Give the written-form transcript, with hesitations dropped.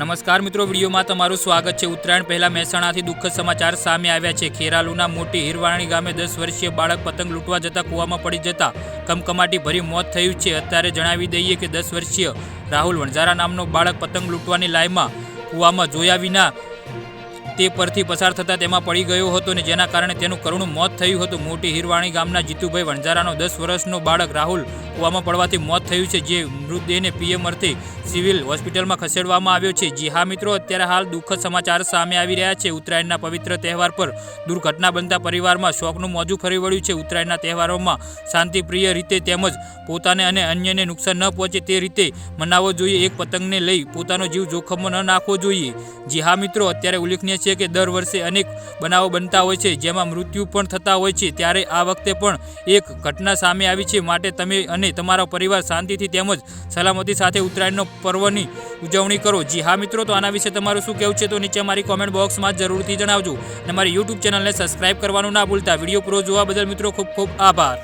નમસ્કાર મિત્રો, વિડીયોમાં તમારું સ્વાગત છે। ઉત્તરાયણ પહેલા મહેસાણાથી દુઃખદ સમાચાર સામે આવ્યા છે। ખેરાલુના મોટી હિરવાણી ગામે 10 વર્ષીય બાળક પતંગ લૂંટવા જતા કૂવામાં પડી જતા કમકમાટી ભરી મોત થયું છે। અત્યારે જણાવી દઈએ કે 10 વર્ષીય રાહુલ વણઝારા નામનો બાળક પતંગ લૂંટવાની લાઈનમાં કૂવામાં જોયા વિના તે પરથી પસાર થતા તેમાં પડી ગયો હતો ને જેના કારણે તેનું કરુણ મોત થયું હતું। મોટી હિરવાણી ગામના જીતુભાઈ વણઝારાનો 10 વર્ષનો બાળક રાહુલ કૂવામાં પડવાથી મોત થયું છે, જે મૃતદેહને પીએમ અર્થે સિવિલ હોસ્પિટલમાં ખસેડવામાં આવ્યો છે। જી હા મિત્રો, અત્યારે હાલ દુઃખદ સમાચાર સામે આવી રહ્યા છે। ઉત્તરાયણના પવિત્ર તહેવાર પર દુર્ઘટના બનતા પરિવારમાં શોકનું મોજું ફરી વળ્યું છે। ઉત્તરાયણના તહેવારોમાં શાંતિપ્રિય રીતે તેમજ પોતાને અને અન્યને નુકસાન ન પહોંચે તે રીતે મનાવવો જોઈએ। એક પતંગને લઈ પોતાનો જીવ જોખમમાં ન નાખવો જોઈએ। જી હા મિત્રો, અત્યારે ઉલ્લેખનીય છે કે દર વર્ષે અનેક બનાવો બનતા હોય છે જેમાં મૃત્યુ પણ થતા હોય છે, ત્યારે આ વખતે પણ એક ઘટના સામે આવી છે। માટે તમે અને તમારો પરિવાર શાંતિથી તેમજ સલામતી સાથે ઉત્તરાયણનો પર્વની ઉજવણી કરો। જી હા મિત્રો, તો આના વિશે તમારું શું કહેવું છે તો નીચે મારી કોમેન્ટ બોક્સમાં જરૂરથી જણાવજો અને મારી યુટ્યુબ ચેનલને સબસ્ક્રાઇબ કરવાનું ના ભૂલતા। વિડીયો પૂરો જોવા બદલ મિત્રો ખૂબ ખૂબ આભાર।